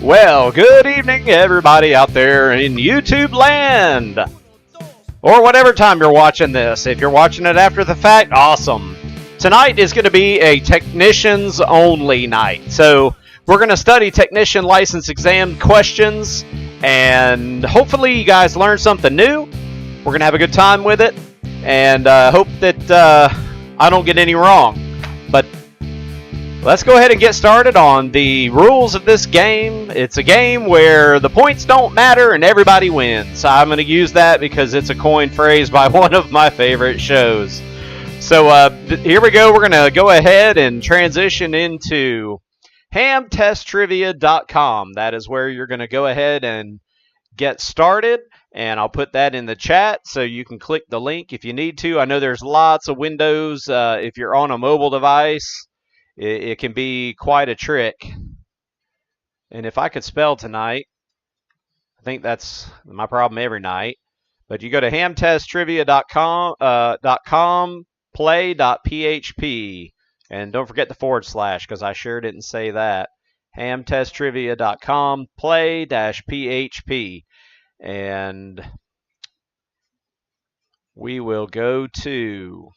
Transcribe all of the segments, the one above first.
Well, good evening, everybody out there in YouTube land, or whatever time you're watching this. If you're watching it after the fact, awesome. Tonight is going to be a technicians only night. So we're going to study technician license exam questions, and hopefully you guys learn something new. We're going to have a good time with it, and hope that I don't get any wrong. But let's go ahead and get started on the rules of this game. It's a game where the points don't matter and everybody wins. I'm going to use that because it's a coined phrase by one of my favorite shows. So here we go. We're going to go ahead and transition into hamtesttrivia.com. That is where you're going to go ahead and get started. And I'll put that in the chat so you can click the link if you need to. I know there's lots of windows if you're on a mobile device. It can be quite a trick. And if I could spell tonight, I think that's my problem every night. But you go to hamtesttrivia.com, play.php. And don't forget the / because I sure didn't say that. hamtesttrivia.com, play-php. And we will go to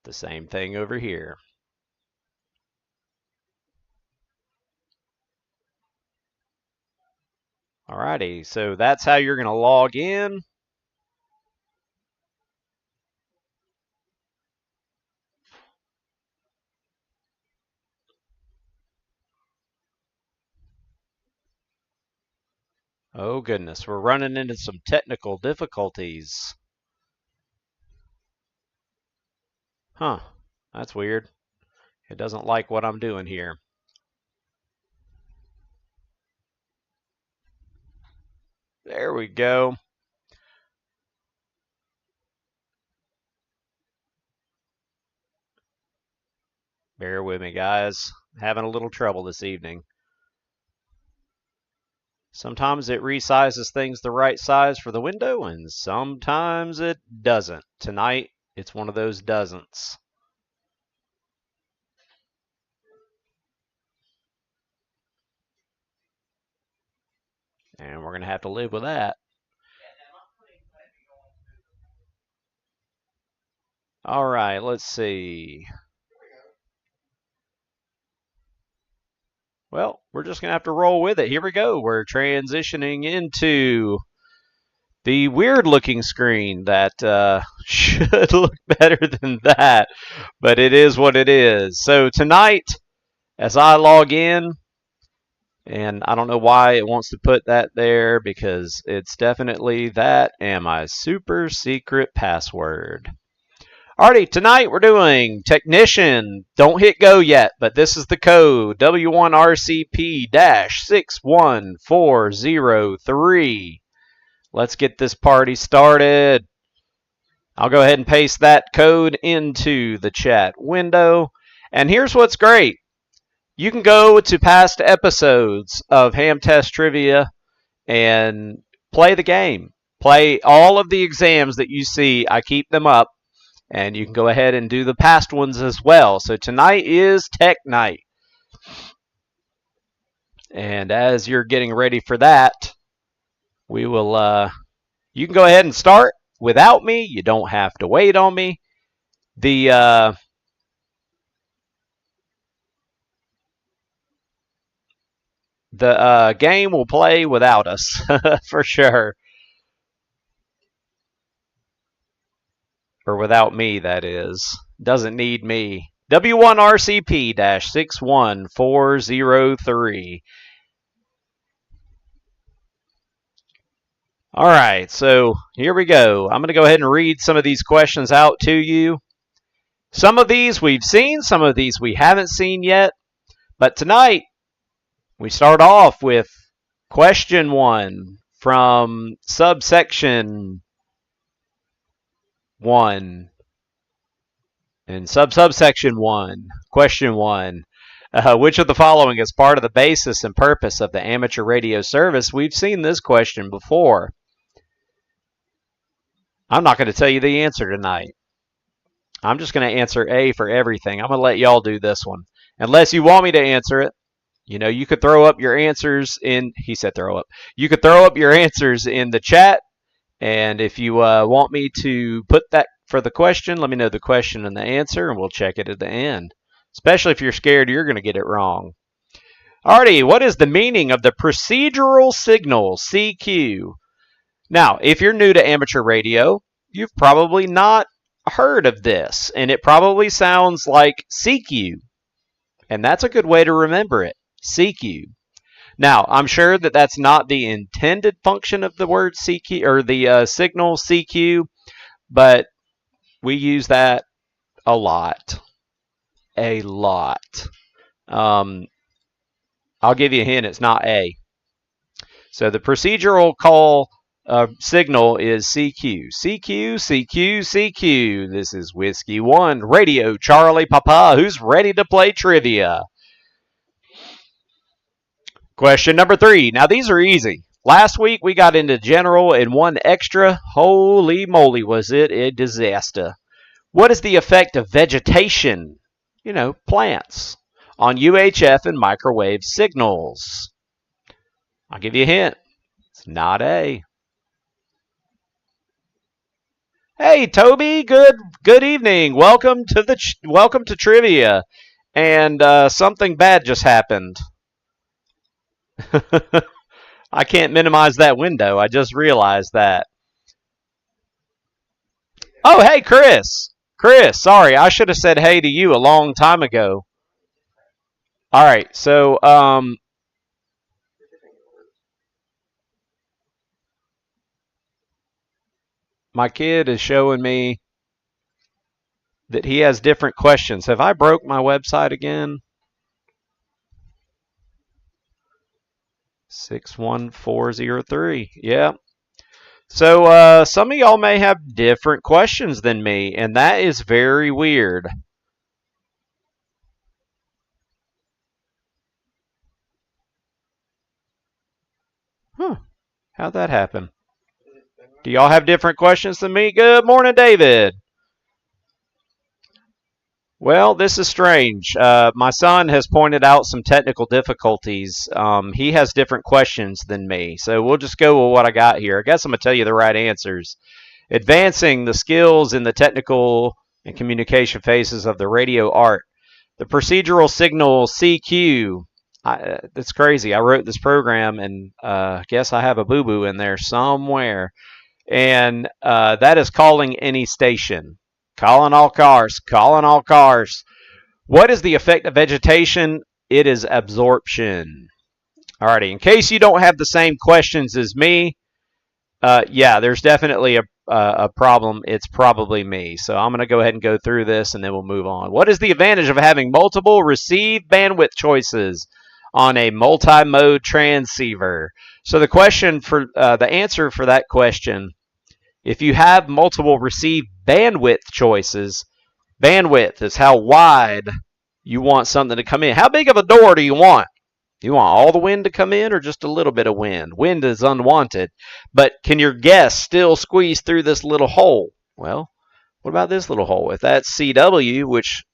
the same thing over here. Alrighty, so that's how you're going to log in. Oh goodness, we're running into some technical difficulties. Huh, that's weird. It doesn't like what I'm doing here. There we go. Bear with me, guys. Having a little trouble this evening. Sometimes it resizes things the right size for the window, and sometimes it doesn't. Tonight, it's one of those doesn'ts. And we're going to have to live with that. All right, let's see. Well, we're just going to have to roll with it. Here we go. We're transitioning into the weird-looking screen that should look better than that, but it is what it is. So tonight, as I log in, and I don't know why it wants to put that there because it's definitely that and my super secret password. Alrighty, tonight we're doing technician. Don't hit go yet, but this is the code W1RCP-61403. Let's get this party started. I'll go ahead and paste that code into the chat window. And here's what's great. You can go to past episodes of Ham Test Trivia and play the game. Play all of the exams that you see. I keep them up. And you can go ahead and do the past ones as well. So tonight is Tech Night. And as you're getting ready for that, we will, you can go ahead and start without me. You don't have to wait on me. The game will play without us, for sure. Or without me, that is. Doesn't need me. W1RCP-61403. All right, so here we go. I'm going to go ahead and read some of these questions out to you. Some of these we've seen, some of these we haven't seen yet. But tonight, we start off with question 1 from subsection 1 and subsection 1, question 1. Which of the following is part of the basis and purpose of the amateur radio service? We've seen this question before. I'm not going to tell you the answer tonight. I'm just going to answer A for everything. I'm going to let y'all do this one. Unless you want me to answer it, You know, you could throw up your answers in, he said throw up. You could throw up your answers in the chat. And if you want me to put that for the question, let me know the question and the answer, and we'll check it at the end. Especially if you're scared you're going to get it wrong. Alrighty, what is the meaning of the procedural signal, CQ? Now, if you're new to amateur radio, you've probably not heard of this, and it probably sounds like CQ. And that's a good way to remember it, CQ. Now, I'm sure that that's not the intended function of the word CQ or the signal CQ, but we use that a lot. A lot. I'll give you a hint, it's not A. So the procedural call signal is CQ. CQ, CQ, CQ. This is Whiskey 1, Radio Charlie Papa, who's ready to play trivia. Question number 3. Now, these are easy. Last week, we got into general and one extra. Holy moly, was it a disaster. What is the effect of vegetation, plants, on UHF and microwave signals? I'll give you a hint. It's not A. Hey, Toby, good evening. Welcome to trivia. And something bad just happened. I can't minimize that window. I just realized that. Oh, hey, Chris. Chris, sorry. I should have said hey to you a long time ago. All right. So, my kid is showing me that he has different questions. Have I broke my website again? 61403. Yeah. So some of y'all may have different questions than me, and that is very weird. How'd that happen? Do y'all have different questions than me? Good morning, David. Well, this is strange. My son has pointed out some technical difficulties. He has different questions than me, so we'll just go with what I got here. I guess I'm going to tell you the right answers. Advancing the skills in the technical and communication phases of the radio art. The procedural signal CQ. That's crazy. I wrote this program, and I guess I have a boo-boo in there somewhere. And that is calling any station. Calling all cars. Calling all cars. What is the effect of vegetation? It is absorption. Alrighty. In case you don't have the same questions as me, yeah, there's definitely a problem. It's probably me. So I'm going to go ahead and go through this, and then we'll move on. What is the advantage of having multiple receive bandwidth choices on a multi-mode transceiver? So the question for the answer for that question, if you have multiple receive bandwidth choices, bandwidth is how wide you want something to come in. How big of a door do you want? Do you want all the wind to come in or just a little bit of wind? Wind is unwanted. But can your guest still squeeze through this little hole? Well, what about this little hole? If that's CW, which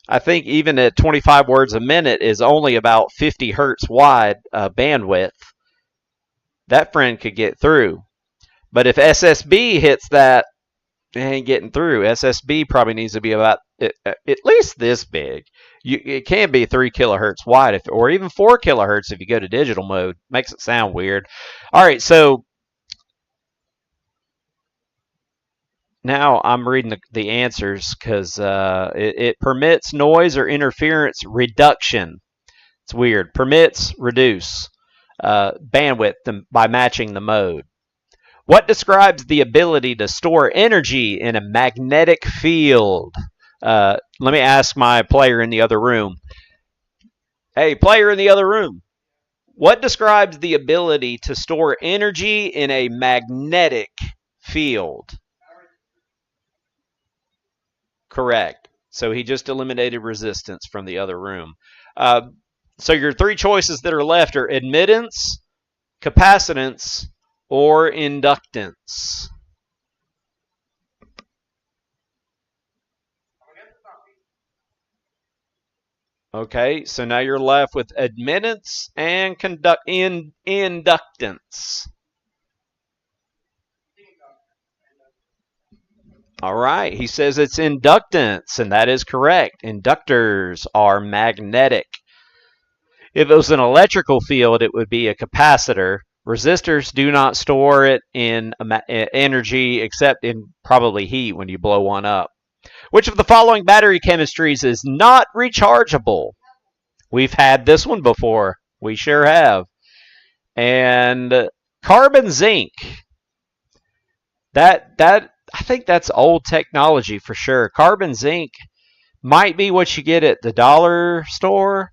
I think even at 25 words a minute is only about 50 hertz wide bandwidth, that friend could get through. But if SSB hits that, it ain't getting through. SSB probably needs to be about at least this big. It can be 3 kilohertz wide, or even 4 kilohertz if you go to digital mode. Makes it sound weird. All right, so now I'm reading the answers because it permits noise or interference reduction. It's weird. Permits reduce bandwidth by matching the mode. What describes the ability to store energy in a magnetic field? Let me ask my player in the other room. Hey, player in the other room. What describes the ability to store energy in a magnetic field? Correct. So he just eliminated resistance from the other room. So your 3 choices that are left are admittance, capacitance, or inductance. Okay, so now you're left with admittance and inductance. All right, he says it's inductance, and that is correct. Inductors are magnetic. If it was an electrical field, it would be a capacitor. Resistors do not store it in energy except in probably heat when you blow one up. Which of the following battery chemistries is not rechargeable? We've had this one before. We sure have. And carbon zinc. That I think that's old technology for sure. Carbon zinc might be what you get at the dollar store.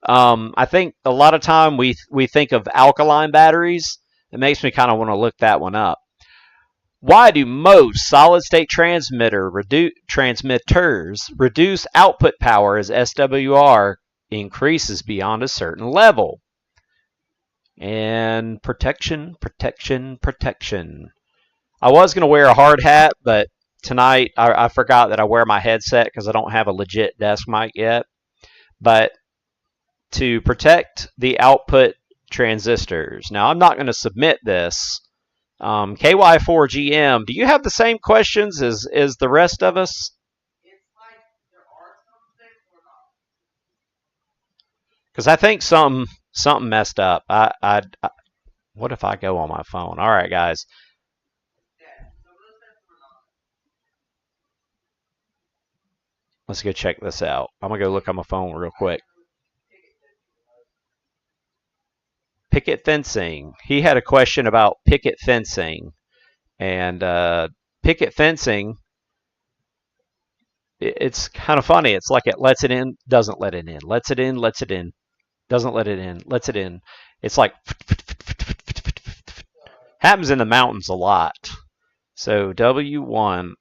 I think a lot of time we think of alkaline batteries. It makes me kind of want to look that one up. Why do most solid-state transmitters reduce output power as SWR increases beyond a certain level? And protection. I was going to wear a hard hat, but tonight I forgot that I wear my headset because I don't have a legit desk mic yet. But to protect the output transistors. Now, I'm not going to submit this. KY4GM, do you have the same questions as the rest of us? It's like there are some things or not. Because I think something messed up. What if I go on my phone? All right, guys. Let's go check this out. I'm going to go look on my phone real quick. Picket fencing. He had a question about picket fencing. And picket fencing, it's kind of funny. It's like it lets it in, doesn't let it in. Lets it in, lets it in. Doesn't let it in, lets it in. It's like happens in the mountains a lot. So W1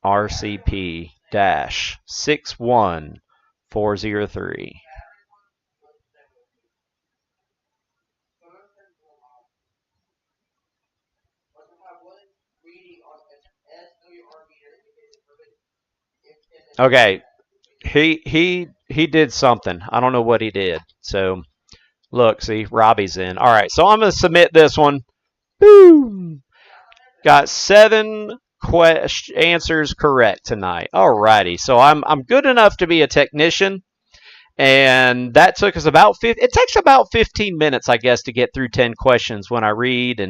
RCP-61403. Okay, he did something. I don't know what he did. So, look, see, Robbie's in. All right, so I'm going to submit this one. Boom! Got 7 answers correct tonight. All righty, so I'm good enough to be a technician, and that took us about it takes about 15 minutes, I guess, to get through 10 questions when I read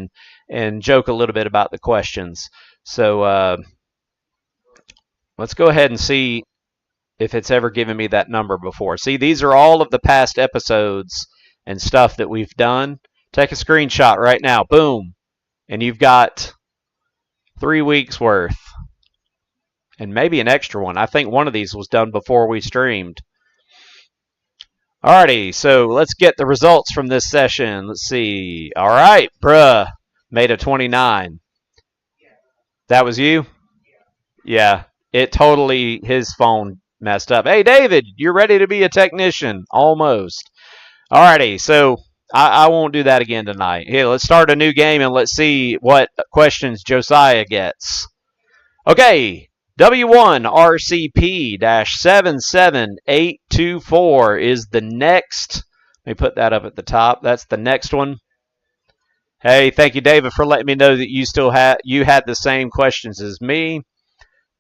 and joke a little bit about the questions. So let's go ahead and see if it's ever given me that number before. See, these are all of the past episodes and stuff that we've done. Take a screenshot right now. Boom. And you've got 3 weeks worth. And maybe an extra one. I think one of these was done before we streamed. Alrighty, so let's get the results from this session. Let's see. All right, bruh. Made a 29. That was you? Yeah. It totally, his phone messed up. Hey, David, you're ready to be a technician. Almost. Alrighty, so I won't do that again tonight. Here, let's start a new game and let's see what questions Josiah gets. Okay, W1 RCP-77824 is the next. Let me put that up at the top. That's the next one. Hey, thank you, David, for letting me know that you had the same questions as me.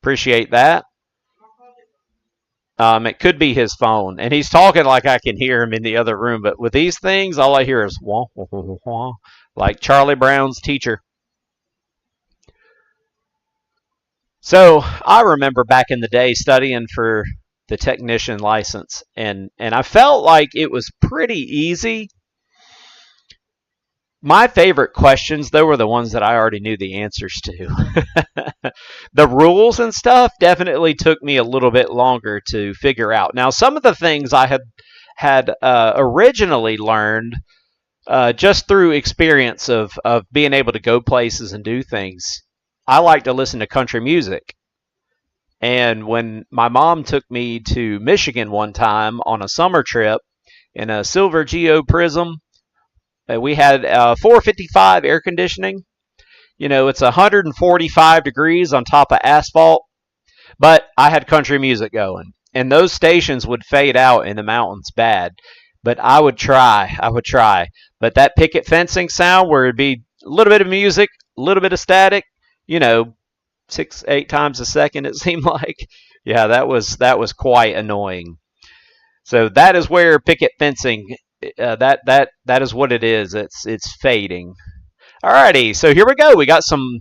Appreciate that. It could be his phone, and he's talking like I can hear him in the other room. But with these things, all I hear is wah, wah, wah, wah, like Charlie Brown's teacher. So I remember back in the day studying for the technician license, and I felt like it was pretty easy. My favorite questions, though, were the ones that I already knew the answers to. The rules and stuff definitely took me a little bit longer to figure out. Now, some of the things I had originally learned just through experience of being able to go places and do things. I like to listen to country music. And when my mom took me to Michigan one time on a summer trip in a Silver Geo Prism, we had 455 air conditioning. You know, it's 145 degrees on top of asphalt, but I had country music going. and those stations would fade out in the mountains bad. But I would try. But that picket fencing sound where it'd be a little bit of music, a little bit of static, 6-8 times a second it seemed like. Yeah, that was quite annoying. So that is where picket fencing, that is what it is. It's fading. Alrighty, so here we go. We got some.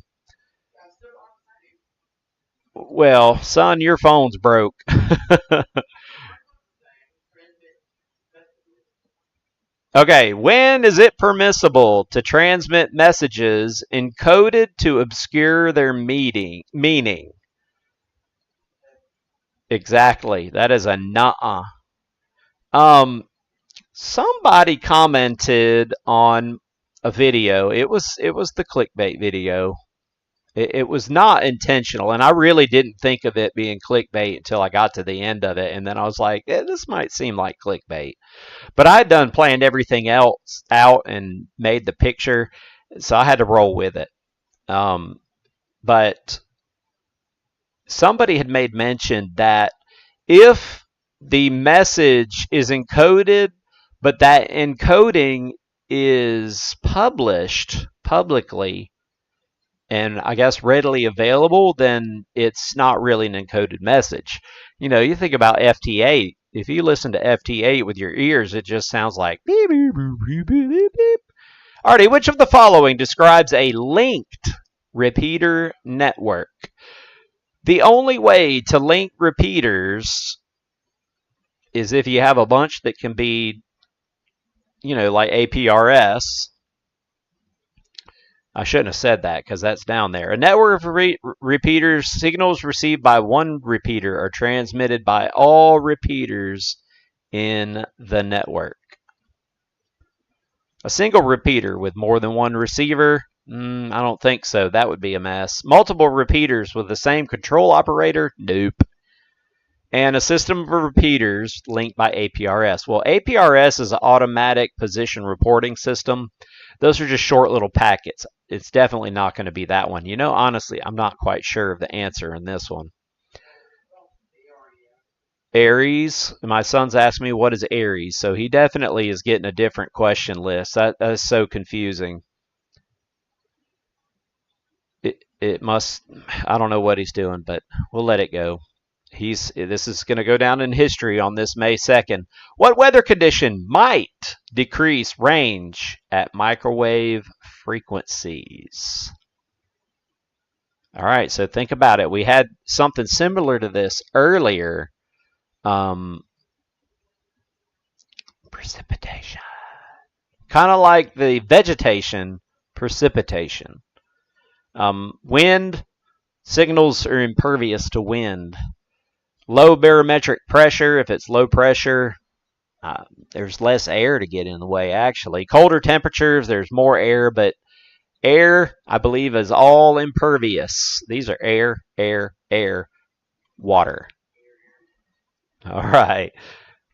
Well, son, your phone's broke. Okay, when is it permissible to transmit messages encoded to obscure their meaning? Exactly. That is a nuh-uh. Somebody commented on a video. It was the clickbait video. It was not intentional, and I really didn't think of it being clickbait until I got to the end of it, and then I was like, this might seem like clickbait. But I had planned everything else out and made the picture, so I had to roll with it. But somebody had made mention that if the message is encoded, but that encoding is published publicly, and I guess readily available, then it's not really an encoded message. You think about FT8. If you listen to FT8 with your ears, it just sounds like beep, beep, beep, beep, beep, beep. Alrighty, which of the following describes a linked repeater network? The only way to link repeaters is if you have a bunch that can be, like APRS. I shouldn't have said that because that's down there. A network of repeaters, signals received by one repeater are transmitted by all repeaters in the network. A single repeater with more than one receiver? I don't think so. That would be a mess. Multiple repeaters with the same control operator? Nope. And a system of repeaters linked by APRS. Well, APRS is an automatic position reporting system. Those are just short little packets. It's definitely not going to be that one. Honestly, I'm not quite sure of the answer in this one. Aries. My son's asked me what is Aries, so he definitely is getting a different question list. That is so confusing. It must. I don't know what he's doing, but we'll let it go. This is going to go down in history on this May 2nd. What weather condition might decrease range at microwave frequencies? All right, so think about it. We had something similar to this earlier. Precipitation. Kind of like the vegetation, precipitation. Wind, signals are impervious to wind. Low barometric pressure, if it's low pressure, there's less air to get in the way, actually. Colder temperatures, there's more air, but air, I believe, is all impervious. These are air, water. All right.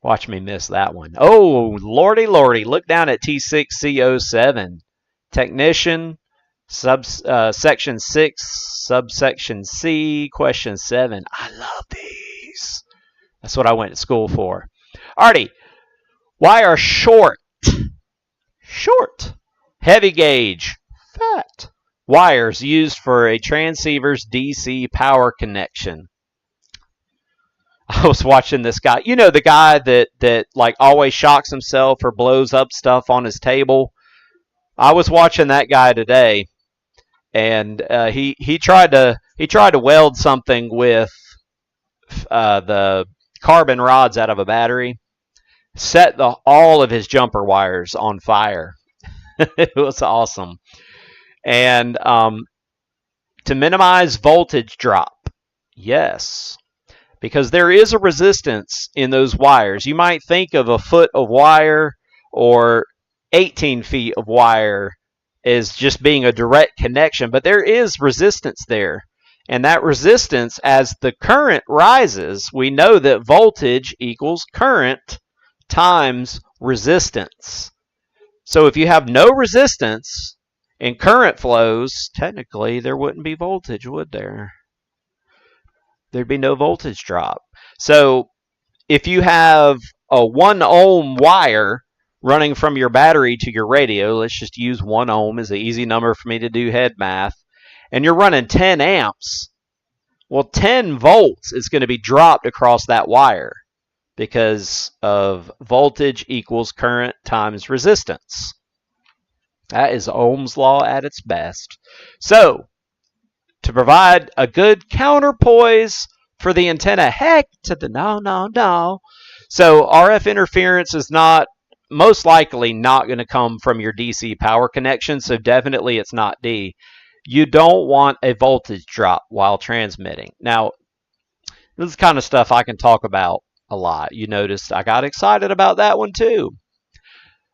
Watch me miss that one. Oh, lordy, look down at T6C07. Technician, section 6, subsection C, question 7. I love these. That's what I went to school for. Alrighty. Why are short, heavy gauge, fat wires used for a transceiver's DC power connection? I was watching this guy. The guy that like always shocks himself or blows up stuff on his table. I was watching that guy today, and he tried to weld something with the carbon rods out of a battery. Set all of his jumper wires on fire. It was awesome. And to minimize voltage drop, yes, because there is a resistance in those wires. You might think of a foot of wire or 18 feet of wire as just being a direct connection, but there is resistance there. And that resistance, as the current rises, we know that voltage equals current times resistance. So if you have no resistance and current flows, technically there wouldn't be voltage, would there? There'd be no voltage drop. So if you have a 1 ohm wire running from your battery to your radio, let's just use 1 ohm as an easy number for me to do head math, and you're running 10 amps, well, 10 volts is going to be dropped across that wire because of voltage equals current times resistance. That is Ohm's law at its best. So, to provide a good counterpoise for the antenna, heck to the no. So, RF interference is most likely not going to come from your DC power connection, so definitely it's not D. You don't want a voltage drop while transmitting. Now, this is kind of stuff I can talk about a lot. You noticed I got excited about that one too.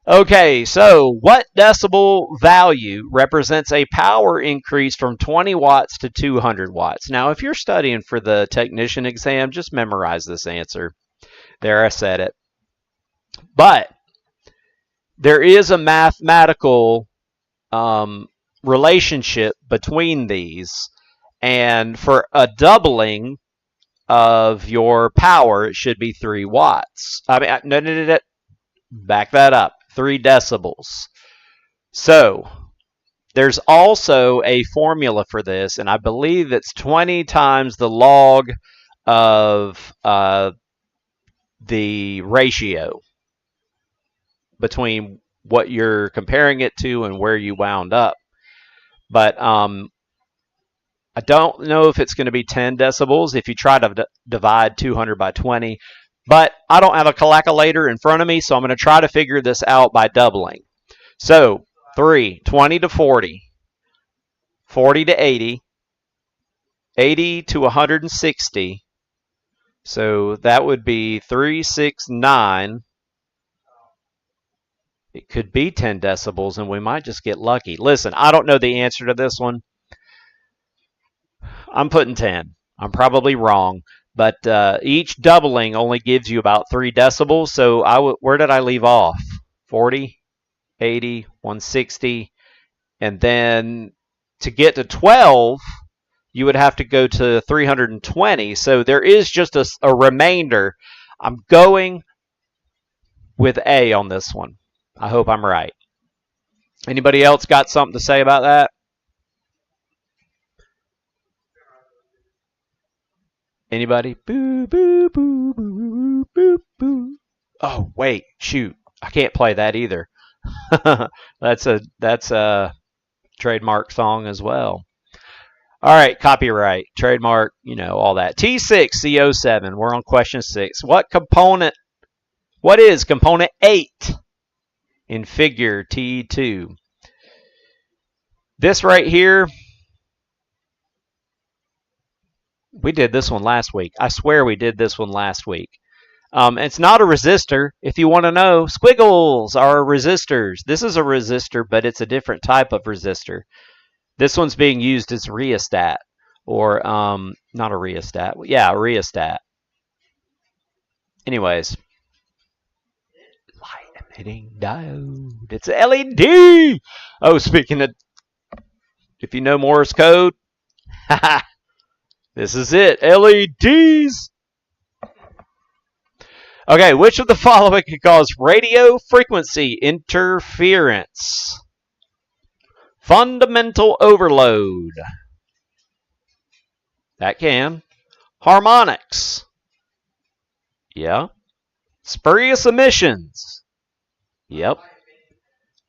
Okay, so what decibel value represents a power increase from 20 watts to 200 watts? Now, if you're studying for the technician exam, just memorize this answer. There, I said it. But there is a mathematical relationship between these, and for a doubling of your power, it should be 3 watts. No, back that up. 3 decibels. So, there's also a formula for this, and I believe it's 20 times the log of the ratio between what you're comparing it to and where you wound up. But I don't know if it's going to be 10 decibels if you try to divide 200 by 20. But I don't have a calculator in front of me, so I'm going to try to figure this out by doubling. So, 20 to 40, 40 to 80, 80 to 160. So, that would be 369. It could be 10 decibels, and we might just get lucky. Listen, I don't know the answer to this one. I'm putting 10. I'm probably wrong. But each doubling only gives you about 3 decibels. So where did I leave off? 40, 80, 160. And then to get to 12, you would have to go to 320. So there is just a remainder. I'm going with A on this one. I hope I'm right. Anybody else got something to say about that? Anybody? Boo, boo, boo, boo, boo, boo. Oh, wait, shoot. I can't play that either. That's a trademark song as well. All right, copyright, trademark, all that. T6C07, we're on question 6. What is component 8 in figure T2? This right here, we did this one last week. I swear we did this one last week. It's not a resistor. If you want to know, squiggles are resistors. This is a resistor, but it's a different type of resistor. This one's being used as rheostat, or not a rheostat. Yeah, a rheostat. Anyways, light emitting diode. It's a LED. Oh, speaking of, if you know Morse code, haha. This is it, LEDs. Okay, which of the following can cause radio frequency interference? Fundamental overload. That can. Harmonics. Yeah. Spurious emissions. Yep.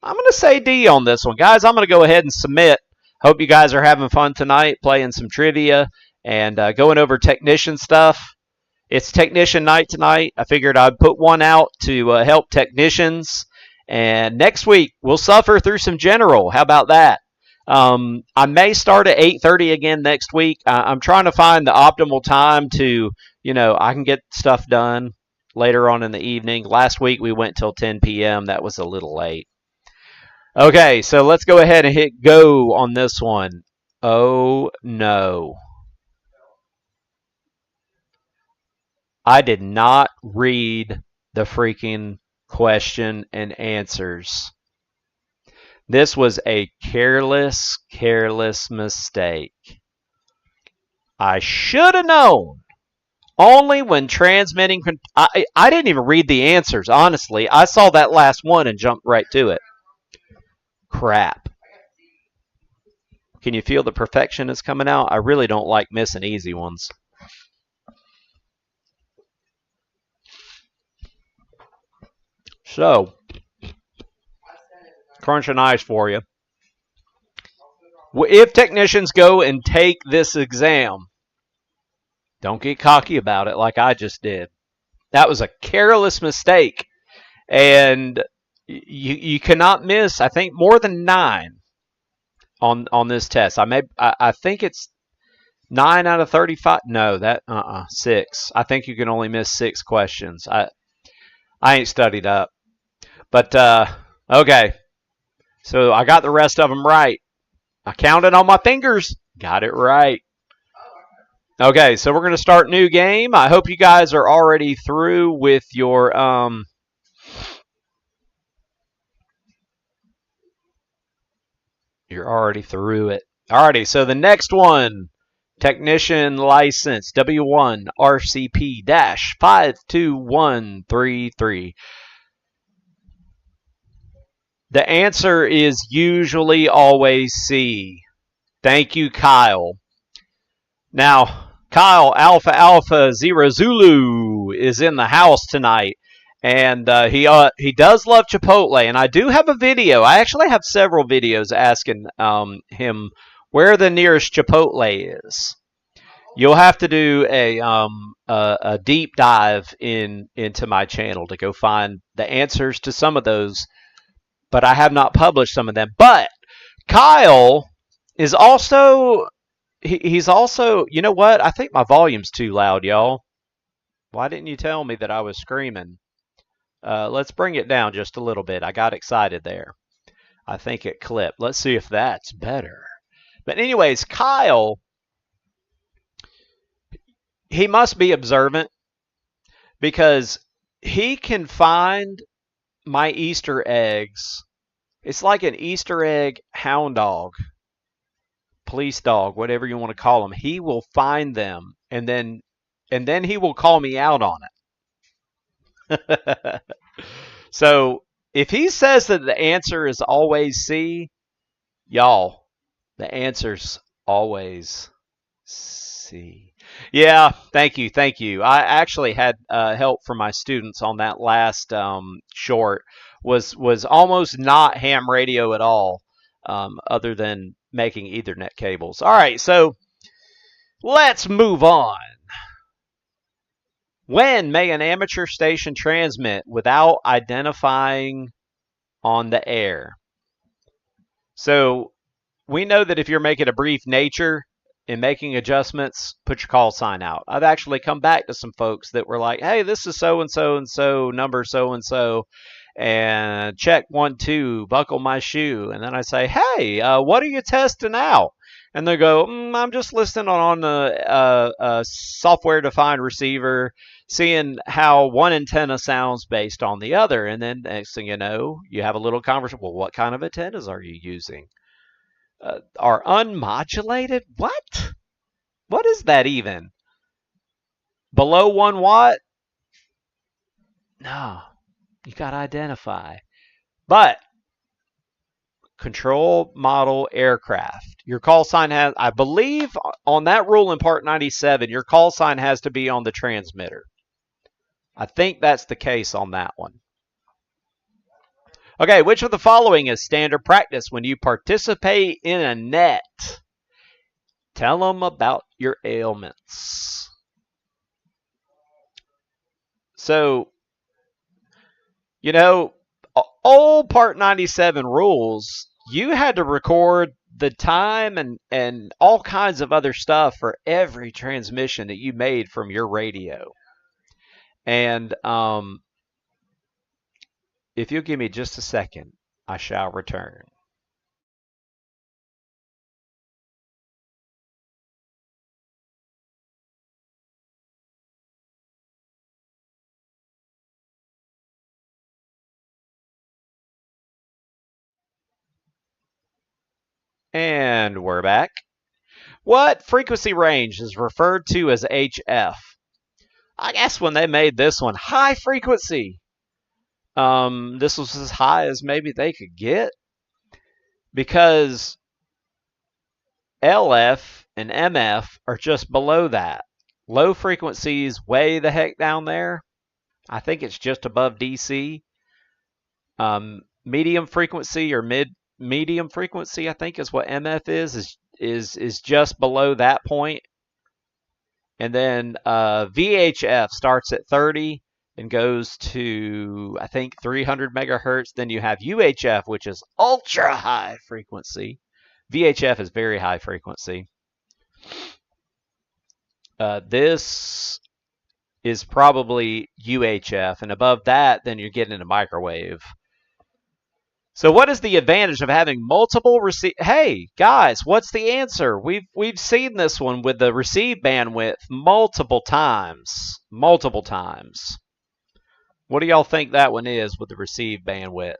I'm going to say D on this one. Guys, I'm going to go ahead and submit. Hope you guys are having fun tonight, playing some trivia and going over technician stuff. It's technician night tonight. I figured I'd put one out to help technicians. And next week, we'll suffer through some general. How about that? I may start at 8:30 again next week. I'm trying to find the optimal time to, I can get stuff done later on in the evening. Last week, we went till 10 p.m. That was a little late. Okay, so let's go ahead and hit go on this one. Oh, no. I did not read the freaking question and answers. This was a careless mistake. I should have known. Only when transmitting. I didn't even read the answers, honestly. I saw that last one and jumped right to it. Crap. Can you feel the perfection is coming out? I really don't like missing easy ones. So, crunching ice for you. If technicians go and take this exam, don't get cocky about it like I just did. That was a careless mistake. And you cannot miss, I think, more than 9 on this test. I think it's 9 out of 35. No, 6. I think you can only miss 6 questions. I ain't studied up. But okay. So I got the rest of them right. I counted on my fingers. Got it right. Okay, so we're going to start new game. I hope you guys are already through with your you're already through it. Alrighty, so the next one, technician license W1 RCP-52133. The answer is usually always C. Thank you, Kyle. Now, Kyle Alpha Alpha Zero Zulu is in the house tonight, and he does love Chipotle. And I do have a video. I actually have several videos asking him where the nearest Chipotle is. You'll have to do a deep dive into my channel to go find the answers to some of those, but I have not published some of them. But Kyle is also, he's also, you know what? I think my volume's too loud, y'all. Why didn't you tell me that I was screaming? Let's bring it down just a little bit. I got excited there. I think it clipped. Let's see if that's better. But anyways, Kyle, he must be observant because he can find my Easter eggs. It's like an Easter egg hound dog, police dog, whatever you want to call him. He will find them, and then he will call me out on it. So if he says that the answer is always C, y'all, the answer's always C. Yeah, thank you. I actually had help from my students on that last short. Was almost not ham radio at all, other than making Ethernet cables. All right, so let's move on. When may an amateur station transmit without identifying on the air? So we know that if you're making a brief nature and making adjustments, put your call sign out. I've actually come back to some folks that were like, hey, this is so-and-so and so, number so-and-so, and check 1, 2, buckle my shoe. And then I say, hey, what are you testing out? And they go, I'm just listening on the software-defined receiver, seeing how one antenna sounds based on the other. And then next thing you know, you have a little conversation. Well, what kind of antennas are you using? Are unmodulated? What? What is that even? Below 1 watt? No, you got to identify. But control model aircraft. Your call sign has, I believe on that rule in part 97, your call sign has to be on the transmitter. I think that's the case on that one. Okay, which of the following is standard practice when you participate in a net? Tell them about your ailments. So, you know, old Part 97 rules, you had to record the time and all kinds of other stuff for every transmission that you made from your radio. And if you'll give me just a second, I shall return. And we're back. What frequency range is referred to as HF? I guess when they made this one high frequency, this was as high as maybe they could get, because LF and MF are just below that. Low frequency is way the heck down there. I think it's just above DC. Medium frequency or medium frequency, I think, is what MF is just below that point. And then VHF starts at 30 and goes to, I think, 300 megahertz. Then you have UHF, which is ultra high frequency. VHF is very high frequency. This is probably UHF, and above that, then you're getting into microwave. So what is the advantage of having multiple receive? Hey, guys, what's the answer? We've seen this one with the receive bandwidth multiple times. Multiple times. What do y'all think that one is with the receive bandwidth?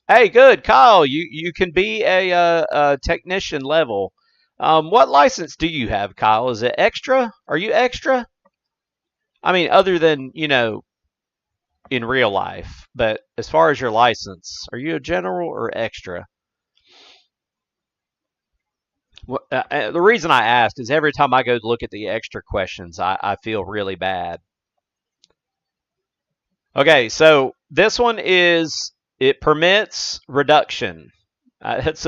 Hey, good, Kyle. You can be a technician level. What license do you have, Kyle? Is it extra? Are you extra? I mean, other than, you know, in real life. But as far as your license, are you a general or extra? The reason I asked is every time I go to look at the extra questions, I feel really bad. Okay, so this one is, it permits reduction. That's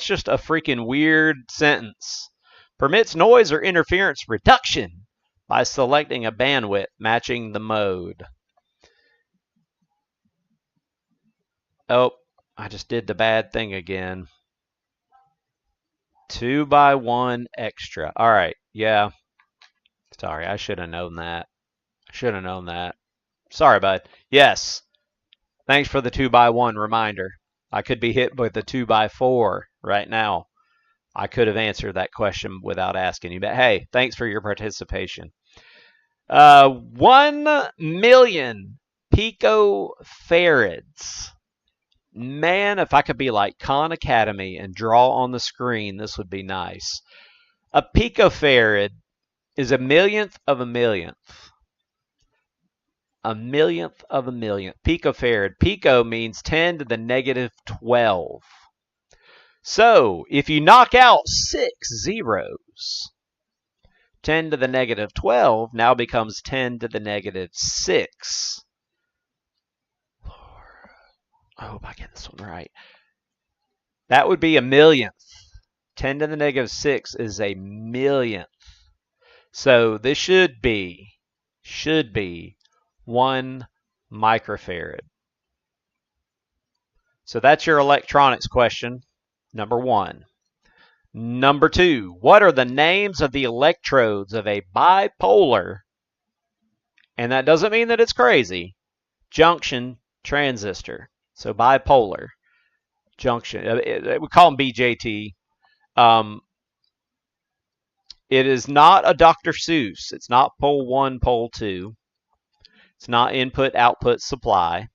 just a freaking weird sentence. Permits noise or interference reduction by selecting a bandwidth matching the mode. Oh, I just did the bad thing again. 2x1 extra. All right, yeah. Sorry, I should have known that. Sorry, bud. Yes. Thanks for the 2x1 reminder. I could be hit with the 2x4 right now. I could have answered that question without asking you. But hey, thanks for your participation. 1 million picofarads. Man, if I could be like Khan Academy and draw on the screen, this would be nice. A picofarad is a millionth of a millionth. A millionth of a millionth. Picofarad. Pico means 10 to the negative 12. So, if you knock out 6 zeros, 10 to the negative 12 now becomes 10 to the negative 6. I hope I get this one right. That would be a millionth. 10 to the negative 6 is a millionth. So this should be 1 microfarad. So that's your electronics question, number 1. Number 2, what are the names of the electrodes of a bipolar, and that doesn't mean that it's crazy, junction transistor? So bipolar junction, we call them BJT. It is not a Dr. Seuss. It's not pole 1, pole 2. It's not input, output, supply.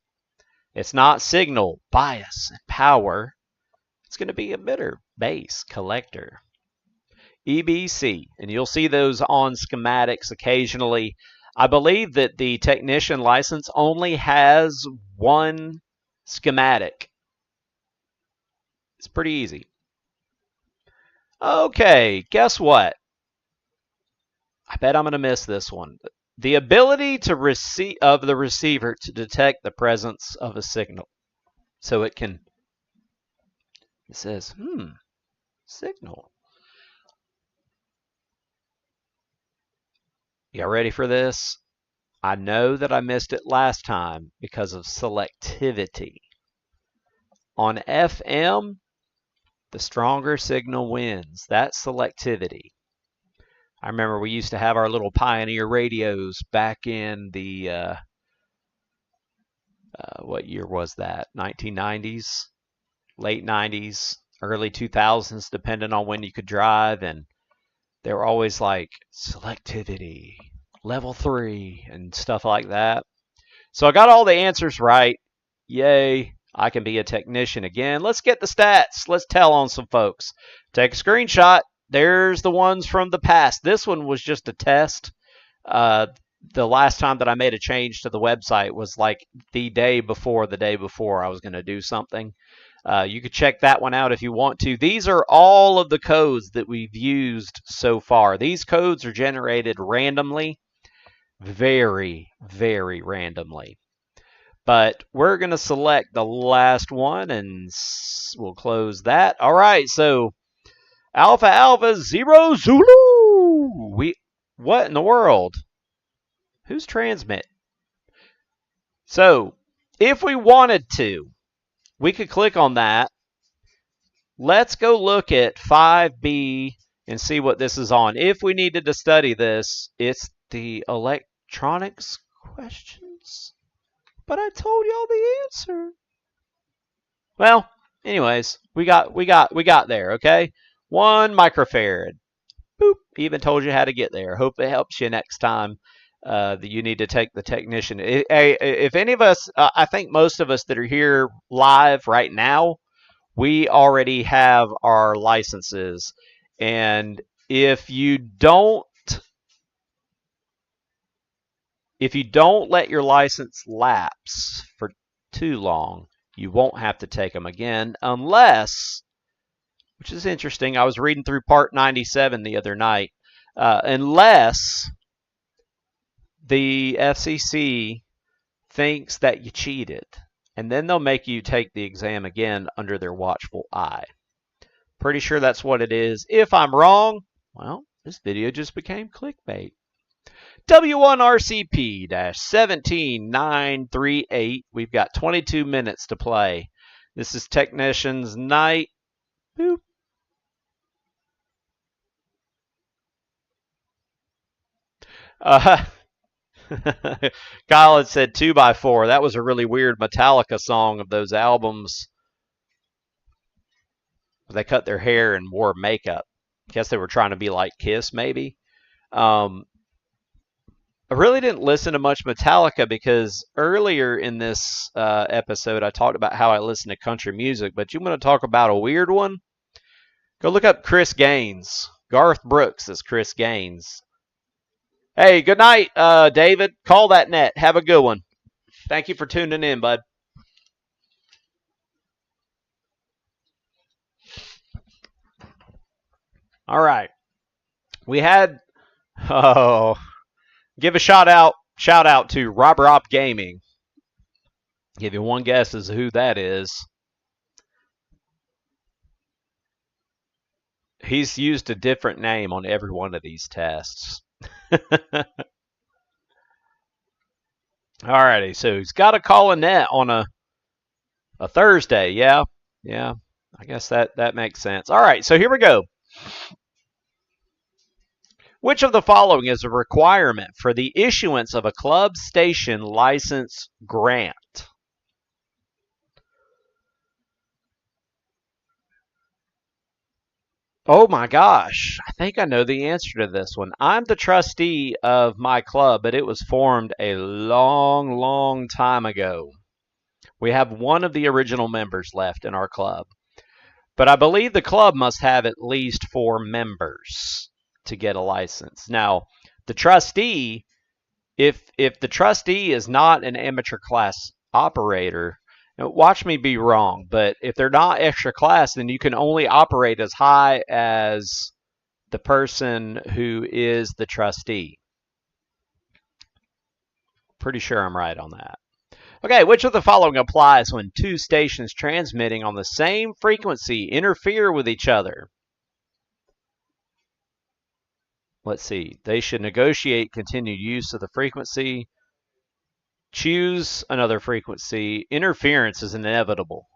It's not signal, bias, and power. It's going to be emitter, base, collector. EBC, and you'll see those on schematics occasionally. I believe that the technician license only has 1 schematic. It's pretty easy. Okay, guess what? I bet I'm going to miss this one. The ability to of the receiver to detect the presence of a signal. So it can, it says, signal. Y'all ready for this? I know that I missed it last time because of selectivity. On FM, the stronger signal wins. That's selectivity. I remember we used to have our little Pioneer radios back in the, what year was that? 1990s, late 90s, early 2000s, depending on when you could drive. And they were always like selectivity, level 3, and stuff like that. So I got all the answers right. Yay. I can be a technician again. Let's get the stats. Let's tell on some folks. Take a screenshot. There's the ones from the past. This one was just a test. The last time that I made a change to the website was like the day before I was going to do something. You could check that one out if you want to. These are all of the codes that we've used so far. These codes are generated randomly, very, very randomly. But we're going to select the last one, and we'll close that. All right, so Alpha Alpha Zero Zulu. What in the world? Who's transmit? So, if we wanted to, we could click on that. Let's go look at 5B and see what this is on. If we needed to study this, it's the electronics questions. But I told y'all the answer. Well, anyways, we got there, okay? 1 microfarad. Boop. Even told you how to get there. Hope it helps you next time that you need to take the technician. If any of us, I think most of us that are here live right now, we already have our licenses. And if you don't let your license lapse for too long, you won't have to take them again unless, which is interesting, I was reading through Part 97 the other night, unless the FCC thinks that you cheated, and then they'll make you take the exam again under their watchful eye. Pretty sure that's what it is. If I'm wrong, well, this video just became clickbait. W1RCP-17938. We've got 22 minutes to play. This is Technician's Night. Boop. Kyle had said 2x4. That was a really weird Metallica song of those albums. They cut their hair and wore makeup. Guess they were trying to be like Kiss, maybe. I really didn't listen to much Metallica because earlier in this episode I talked about how I listen to country music, but you want to talk about a weird one? Go look up Chris Gaines. Garth Brooks is Chris Gaines. Hey, good night, David. Call that net. Have a good one. Thank you for tuning in, bud. All right. We had... give a shout out to Rob Gaming. Give you one guess as to who that is. He's used a different name on every one of these tests. Alrighty, so he's got to call a net on a Thursday. Yeah, I guess that makes sense. All right, so here we go. Which of the following is a requirement for the issuance of a club station license grant? Oh my gosh, I think I know the answer to this one. I'm the trustee of my club, but it was formed a long, long time ago. We have one of the original members left in our club. But I believe the club must have at least 4 members to get a license. Now, the trustee, if the trustee is not an amateur class operator, now watch me be wrong, but if they're not extra class, then you can only operate as high as the person who is the trustee. Pretty sure I'm right on that. Okay, which of the following applies when 2 stations transmitting on the same frequency interfere with each other? Let's see. They should negotiate continued use of the frequency. Choose another frequency. Interference is inevitable.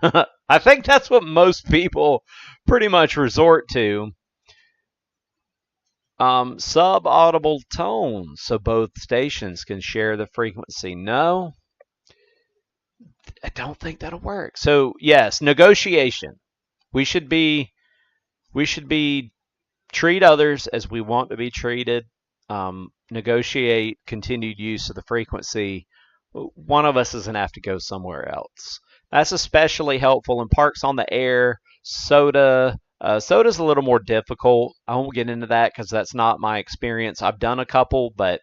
I think that's what most people pretty much resort to. Sub-audible tones, so both stations can share the frequency. No, I don't think that'll work. So yes, negotiation. We should be treat others as we want to be treated. Negotiate continued use of the frequency. One of us doesn't have to go somewhere else. That's especially helpful in Parks on the Air, SOTA, Soda's a little more difficult. I won't get into that because that's not my experience. I've done a couple, but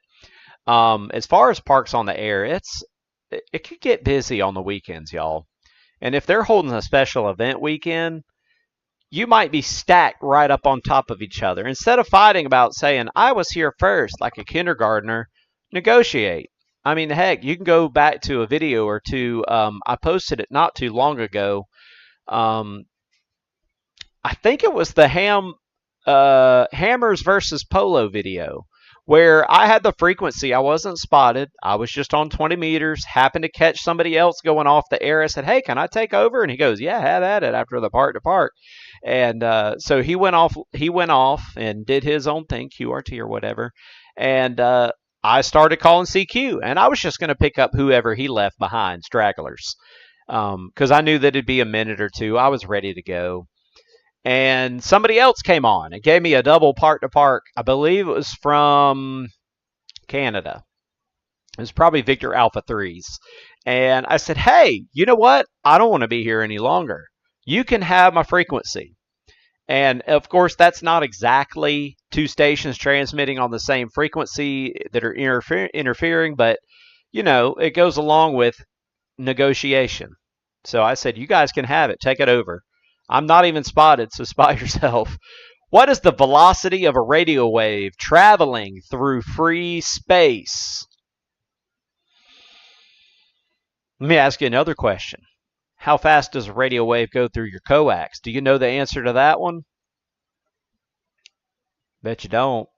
as far as parks on the air, it could get busy on the weekends, y'all. And if they're holding a special event weekend, you might be stacked right up on top of each other. Instead of fighting about saying, I was here first, like a kindergartner, negotiate. I mean, heck, you can go back to a video or two. I posted it not too long ago. I think it was the Hammers versus Polo video, where I had the frequency. I wasn't spotted. I was just on 20 meters, happened to catch somebody else going off the air. I said, hey, can I take over? And he goes, yeah, have at it, after the park to park. And so he went off and did his own thing, QRT or whatever. And I started calling CQ, and I was just going to pick up whoever he left behind, stragglers, because I knew that it'd be a minute or two. I was ready to go. And somebody else came on and gave me a double park to park. I believe it was from Canada. It was probably Victor Alpha 3s. And I said, hey, you know what? I don't want to be here any longer. You can have my frequency. And of course, that's not exactly two stations transmitting on the same frequency that are interfering, but you know, it goes along with negotiation. So I said, you guys can have it. Take it over. I'm not even spotted, so spot yourself. What is the velocity of a radio wave traveling through free space? Let me ask you another question. How fast does a radio wave go through your coax? Do you know the answer to that one? Bet you don't.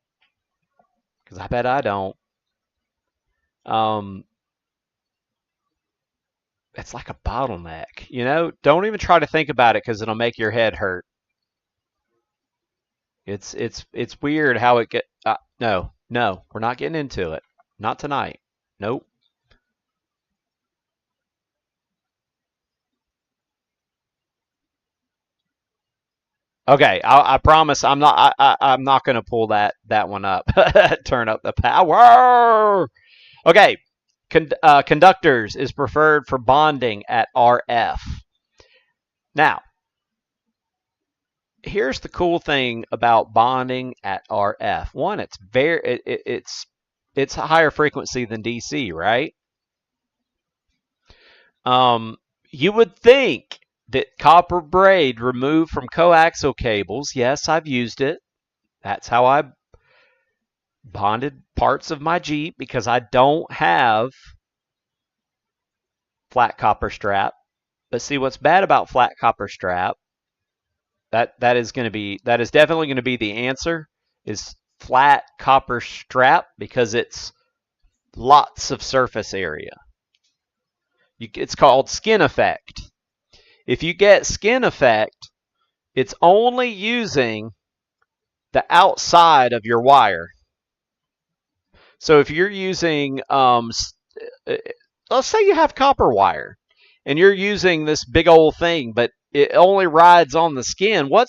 Because I bet I don't. It's like a bottleneck. You know, don't even try to think about it because it'll make your head hurt. It's weird how it get. No, we're not getting into it. Not tonight. Nope. Okay, I promise I'm not going to pull that one up. Turn up the power. Okay, conductors is preferred for bonding at RF. Now, here's the cool thing about bonding at RF. One, it's it's a higher frequency than DC, right? You would think that copper braid removed from coaxial cables, yes, I've used it. That's how I bonded parts of my Jeep, because I don't have flat copper strap. But see, what's bad about flat copper strap, that is definitely going to be the answer, is flat copper strap, because it's lots of surface area. It's called skin effect. If you get skin effect, it's only using the outside of your wire. So if you're using, let's say you have copper wire, and you're using this big old thing, but it only rides on the skin, what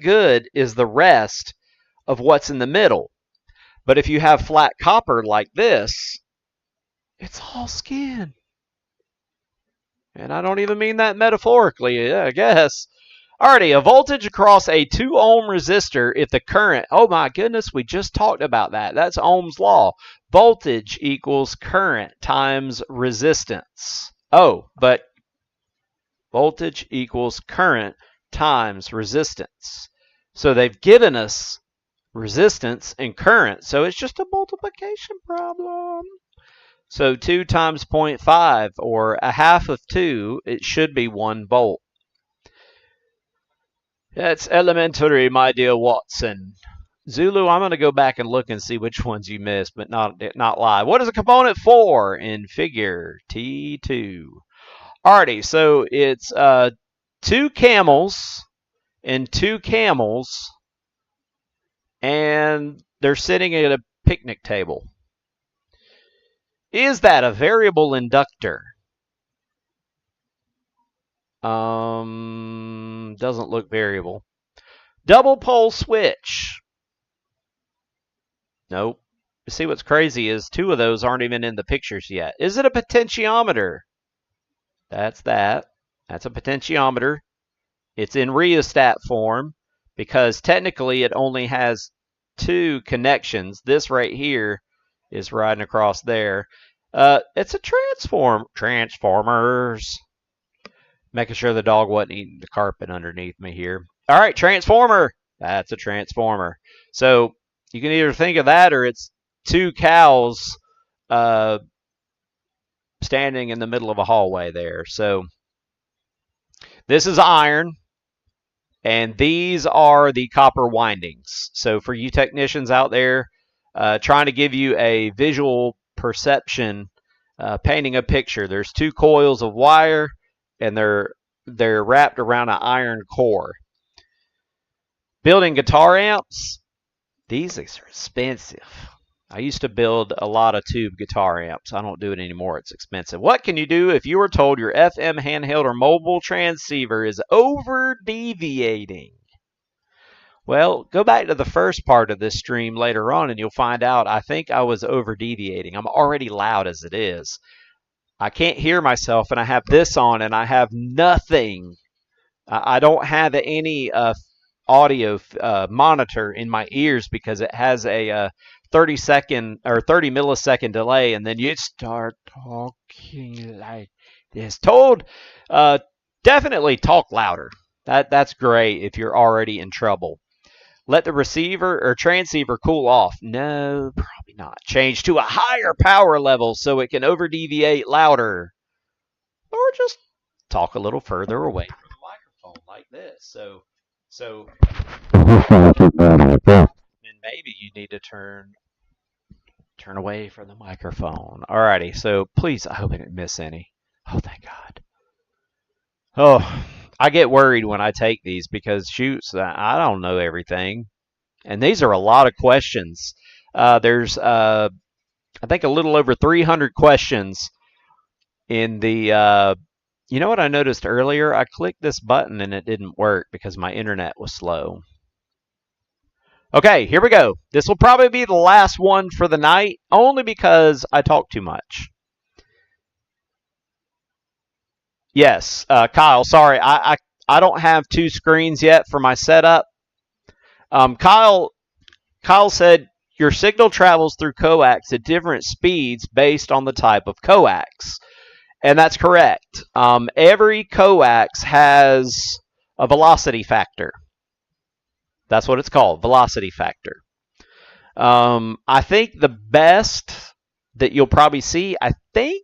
good is the rest of what's in the middle? But if you have flat copper like this, it's all skin. And I don't even mean that metaphorically, I guess. Alrighty, a voltage across a 2 ohm resistor if the current, oh my goodness, we just talked about that. That's Ohm's law. Voltage equals current times resistance. Oh, but voltage equals current times resistance. So they've given us resistance and current, so it's just a multiplication problem. So 2 times 0.5, or a half of 2, it should be 1 volt. That's elementary, my dear Watson. Zulu, I'm going to go back and look and see which ones you missed, but not live. What is a component for in figure T2? Alrighty, so it's 2 camels and 2 camels, and they're sitting at a picnic table. Is that a variable inductor? Doesn't look variable. Double pole switch. Nope. You see, what's crazy is 2 of those aren't even in the pictures yet. Is it a potentiometer? That's that. That's a potentiometer. It's in rheostat form. because technically it only has 2 connections. This right here is riding across there. It's a Transformers. Making sure the dog wasn't eating the carpet underneath me here. All right, Transformer. That's a Transformer. So you can either think of that or it's 2 cows standing in the middle of a hallway there. So this is iron, and these are the copper windings. So for you technicians out there trying to give you a visual perception, painting a picture, there's 2 coils of wire, and they're wrapped around an iron core. Building guitar amps, these are expensive. I used to build a lot of tube guitar amps. I don't do it anymore. It's expensive. What can you do if you were told your FM, handheld, or mobile transceiver is over-deviating? Well, go back to the first part of this stream later on, and you'll find out I think I was over-deviating. I'm already loud as it is. I can't hear myself, and I have this on, and I have nothing. I don't have any audio monitor in my ears because it has a 30-second or 30 millisecond delay, and then you start talking like this. Definitely talk louder. That's great if you're already in trouble. Let the receiver or transceiver cool off. No, probably not. Change to a higher power level so it can over-deviate louder. Or just talk a little further away from the microphone like this. So and maybe you need to turn away from the microphone. Alrighty, so please, I hope I didn't miss any. Oh, thank God. Oh, I get worried when I take these because, shoots, I don't know everything. And these are a lot of questions. There's, I think, a little over 300 questions in the, you know what I noticed earlier? I clicked this button and it didn't work because my internet was slow. Okay, here we go. This will probably be the last one for the night, only because I talk too much. Yes, Kyle, sorry, I don't have 2 screens yet for my setup. Kyle said your signal travels through coax at different speeds based on the type of coax. And that's correct. Every coax has a velocity factor. That's what it's called, velocity factor. I think the best that you'll probably see, I think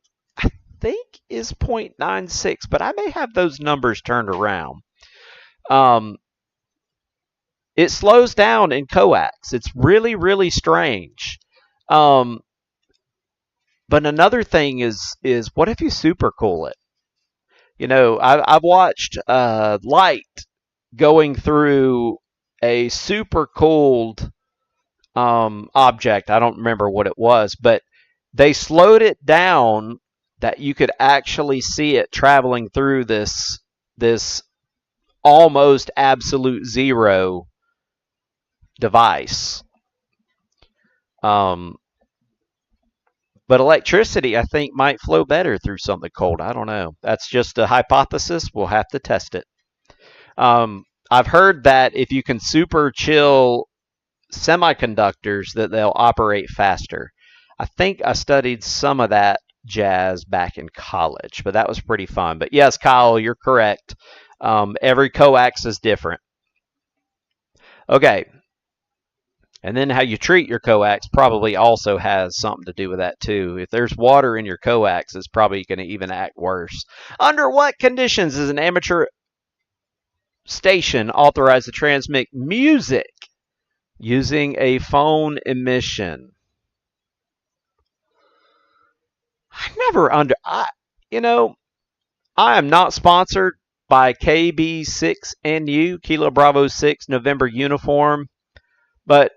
is 0.96, but I may have those numbers turned around. It slows down in coax. It's really, really strange. But another thing is what if you supercool it? You know, I've watched light going through a supercooled object. I don't remember what it was, but they slowed it down that you could actually see it traveling through this almost absolute zero device. But electricity, I think, might flow better through something cold. I don't know. That's just a hypothesis. We'll have to test it. I've heard that if you can super chill semiconductors, that they'll operate faster. I think I studied some of that jazz back in college, but that was pretty fun. But yes, Kyle, you're correct. Every coax is different. Okay. And then how you treat your coax probably also has something to do with that too. If there's water in your coax, it's probably going to even act worse. Under what conditions is an amateur station authorized to transmit music using a phone emission? I am not sponsored by KB6NU, Kilo Bravo 6 November Uniform, but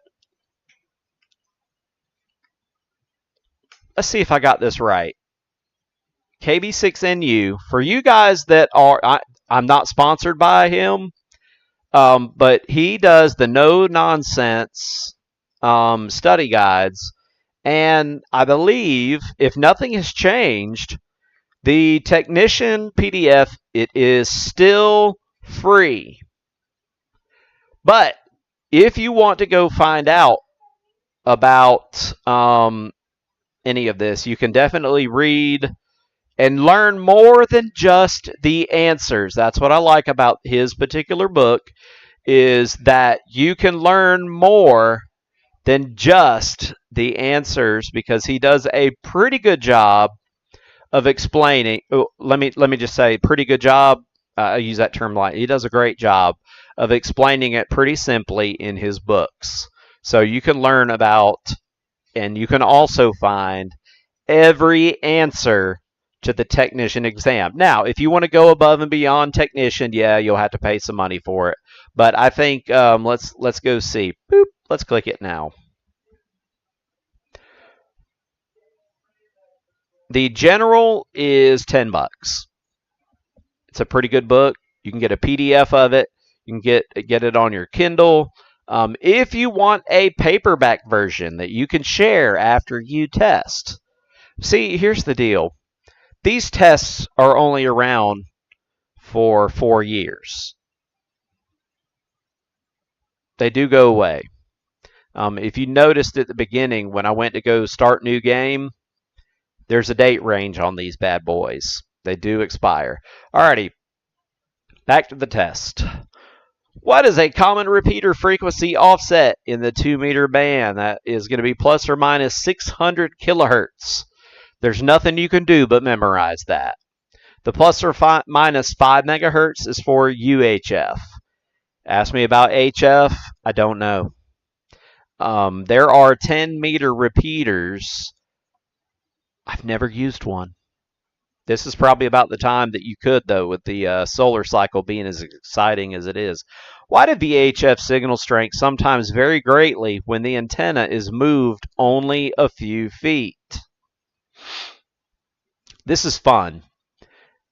let's see if I got this right. KB6NU, for you guys that are, I'm not sponsored by him, but he does the no-nonsense study guides. And I believe, if nothing has changed, the technician PDF, it is still free. But if you want to go find out about any of this, you can definitely read and learn more than just the answers. That's what I like about his particular book, is that you can learn more than just the answers, because he does a pretty good job of explaining. Let me just say, pretty good job. I use that term lightly. He does a great job of explaining it pretty simply in his books. So you can learn about, and you can also find every answer to the technician exam. Now, if you want to go above and beyond technician, yeah, you'll have to pay some money for it. But I think let's go see. Boop. Let's click it now. The general is $10. It's a pretty good book. You can get a PDF of it. You can get it on your Kindle. If you want a paperback version that you can share after you test. See, here's the deal. These tests are only around for 4 years. They do go away. If you noticed at the beginning when I went to go start new game, there's a date range on these bad boys. They do expire. Alrighty, back to the test. What is a common repeater frequency offset in the 2-meter band? That is going to be plus or minus 600 kilohertz. There's nothing you can do but memorize that. The plus or minus 5 megahertz is for UHF. Ask me about HF, I don't know. There are 10-meter repeaters. I've never used one. This is probably about the time that you could, though, with the solar cycle being as exciting as it is. Why do VHF signal strength sometimes vary greatly when the antenna is moved only a few feet? This is fun.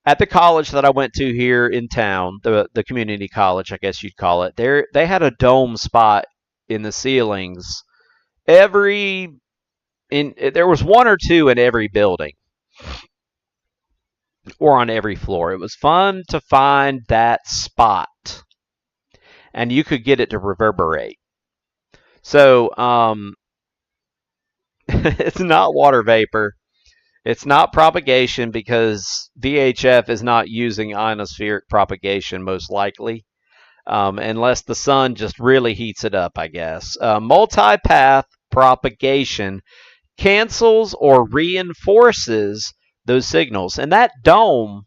At the college that I went to here in town, the community college, I guess you'd call it, they had a dome spot in the ceilings. There was 1 or 2 in every building, or on every floor. It was fun to find that spot, and you could get it to reverberate. So it's not water vapor. It's not propagation, because VHF is not using ionospheric propagation, most likely, unless the sun just really heats it up, I guess. Multipath propagation cancels or reinforces those signals. And that dome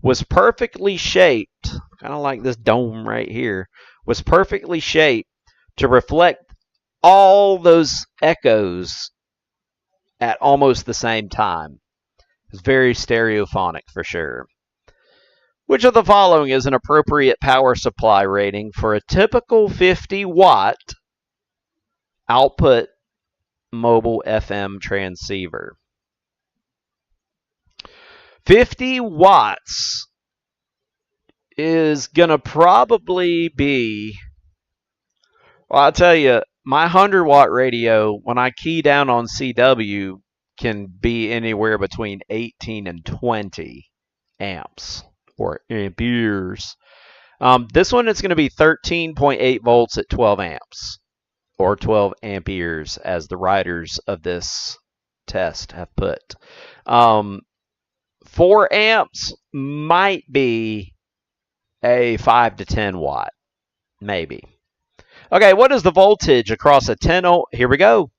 was perfectly shaped, kind of like this dome right here, was perfectly shaped to reflect all those echoes at almost the same time. It's very stereophonic for sure. Which of the following is an appropriate power supply rating for a typical 50-watt output mobile FM transceiver? 50 watts is going to probably be, well, I'll tell you, my 100-watt radio, when I key down on CW, can be anywhere between 18 and 20 amps or amperes. This one is going to be 13.8 volts at 12 amps or 12 amperes, as the writers of this test have put. 4 amps might be a 5 to 10 watt, maybe. Okay, what is the voltage across a 10 ohm? Here we go.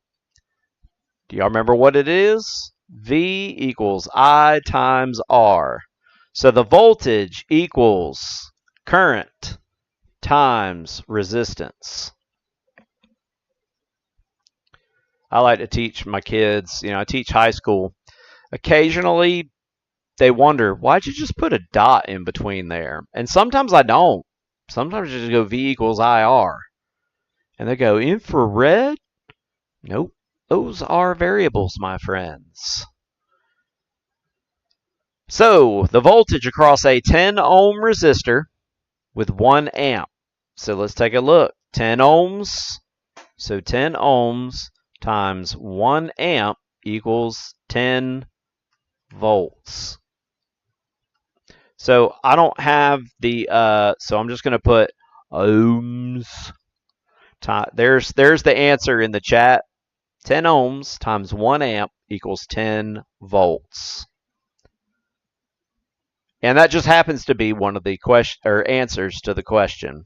Do y'all remember what it is? V equals I times R. So the voltage equals current times resistance. I like to teach my kids, I teach high school. Occasionally, they wonder, why'd you just put a dot in between there? And sometimes I don't. Sometimes I just go V equals IR. And they go, infrared? Nope. Those are variables, my friends. So, the voltage across a 10 ohm resistor with 1 amp. So, let's take a look. 10 ohms. So, 10 ohms times 1 amp equals 10 volts. So, I don't have the, so I'm just going to put ohms. There's the answer in the chat. 10 ohms times 1 amp equals 10 volts. And that just happens to be one of the answers to the question.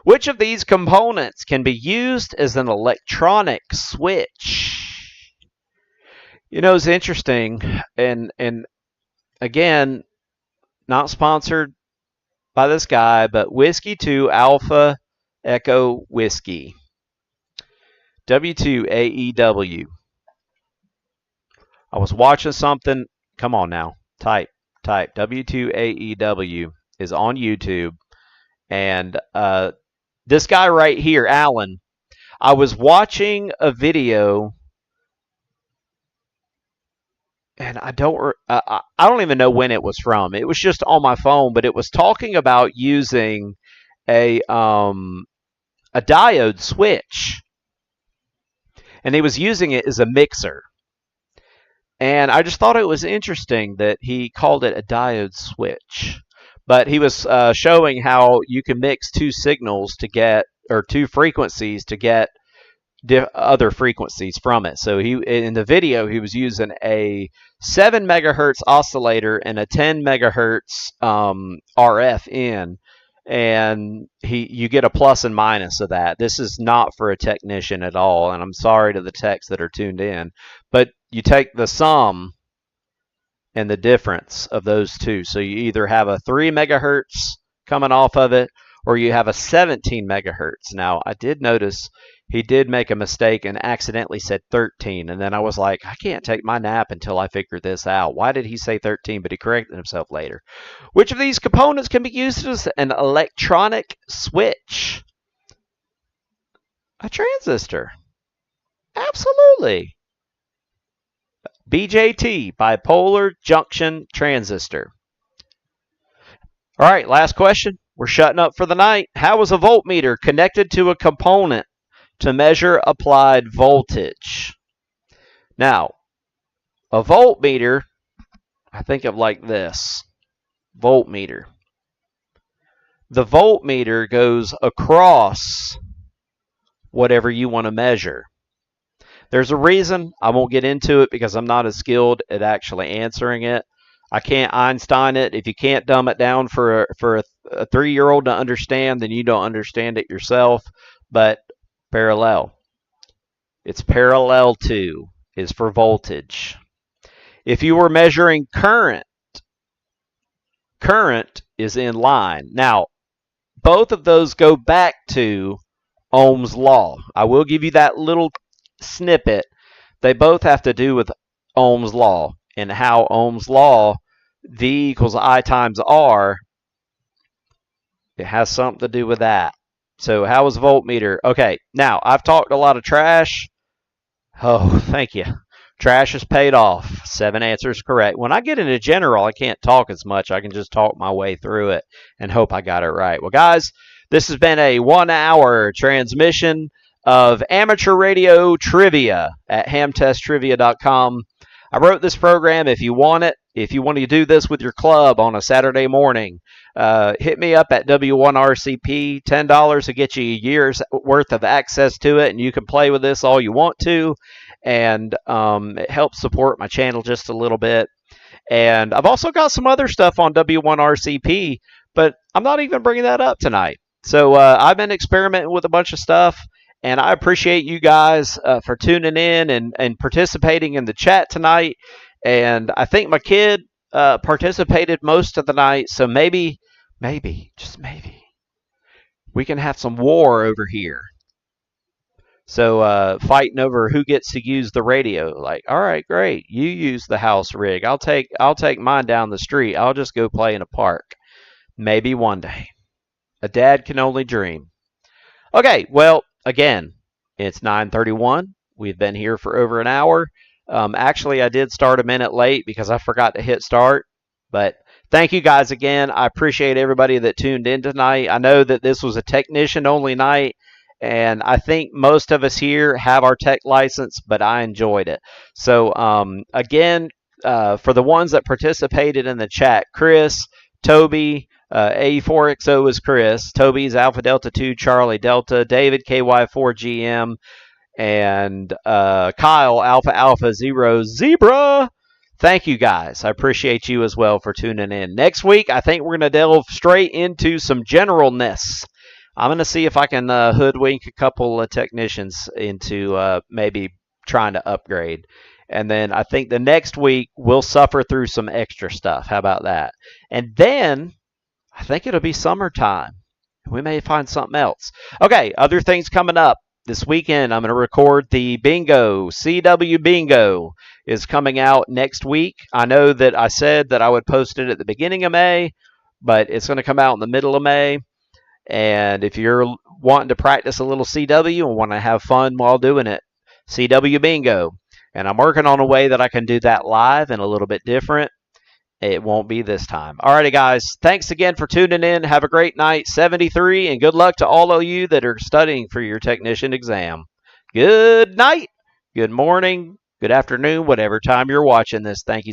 Which of these components can be used as an electronic switch? You know, it's interesting, and again, not sponsored by this guy, but Whiskey 2 Alpha Echo Whiskey. W2AEW. I was watching something. Come on now. Type. W2AEW is on YouTube. And this guy right here, Alan, I was watching a video, and I don't even know when it was from. It was just on my phone, but it was talking about using a diode switch. And he was using it as a mixer. And I just thought it was interesting that he called it a diode switch. But he was showing how you can mix two signals to get, or two frequencies to get other frequencies from it. So in the video, he was using a 7 megahertz oscillator and a 10 megahertz RF in. And you get a plus and minus of that. This is not for a technician at all, and I'm sorry to the techs that are tuned in, but you take the sum and the difference of those two. So you either have a 3 megahertz coming off of it, or you have a 17 megahertz. Now, I did notice he did make a mistake and accidentally said 13, and then I was like, I can't take my nap until I figure this out. Why did he say 13? But he corrected himself later. Which of these components can be used as an electronic switch? A transistor. Absolutely. BJT, bipolar junction transistor. All right, last question. We're shutting up for the night. How is a voltmeter connected to a component to measure applied voltage? Now, a voltmeter, I think of like this. Voltmeter. The voltmeter goes across whatever you want to measure. There's a reason. I won't get into it because I'm not as skilled at actually answering it. I can't Einstein it. If you can't dumb it down for a 3-year-old to understand, then you don't understand it yourself. But parallel. It's parallel to is for voltage. If you were measuring current, current is in line. Now, both of those go back to Ohm's law. I will give you that little snippet. They both have to do with Ohm's law, and how Ohm's law, V equals I times R, it has something to do with that. So how is voltmeter? Okay, now I've talked a lot of trash. Oh, thank you. Trash is paid off. 7 answers correct. When I get into general, I can't talk as much. I can just talk my way through it and hope I got it right. Well, guys, this has been a 1-hour transmission of amateur radio trivia at hamtesttrivia.com. I wrote this program if you want it. If you want to do this with your club on a Saturday morning, hit me up at W1RCP. $10 to get you a year's worth of access to it, and you can play with this all you want to. And it helps support my channel just a little bit. And I've also got some other stuff on W1RCP, but I'm not even bringing that up tonight. So I've been experimenting with a bunch of stuff. And I appreciate you guys for tuning in and participating in the chat tonight. And I think my kid participated most of the night. So maybe, just maybe, we can have some war over here. So fighting over who gets to use the radio. Like, all right, great. You use the house rig. I'll take mine down the street. I'll just go play in a park. Maybe one day. A dad can only dream. Okay, well, again, it's 9:31. We've been here for over an hour. Actually, I did start a minute late because I forgot to hit start. But thank you guys again. I appreciate everybody that tuned in tonight. I know that this was a technician-only night, and I think most of us here have our tech license, but I enjoyed it. So, again, for the ones that participated in the chat, Chris, Toby, A4XO is Chris. Toby's Alpha Delta 2 Charlie Delta. David KY4GM. And Kyle Alpha Alpha 0 Zebra. Thank you guys. I appreciate you as well for tuning in. Next week, I think we're going to delve straight into some generalness. I'm going to see if I can hoodwink a couple of technicians into maybe trying to upgrade. And then I think the next week we'll suffer through some extra stuff. How about that? And then I think it'll be summertime. We may find something else. Okay, other things coming up. This weekend I'm going to record the bingo. CW Bingo is coming out next week. I know that I said that I would post it at the beginning of May, but it's going to come out in the middle of May. And if you're wanting to practice a little CW and want to have fun while doing it, CW Bingo. And I'm working on a way that I can do that live and a little bit different. It won't be this time. Alrighty, guys. Thanks again for tuning in. Have a great night, 73, and good luck to all of you that are studying for your technician exam. Good night, good morning, good afternoon, whatever time you're watching this. Thank you so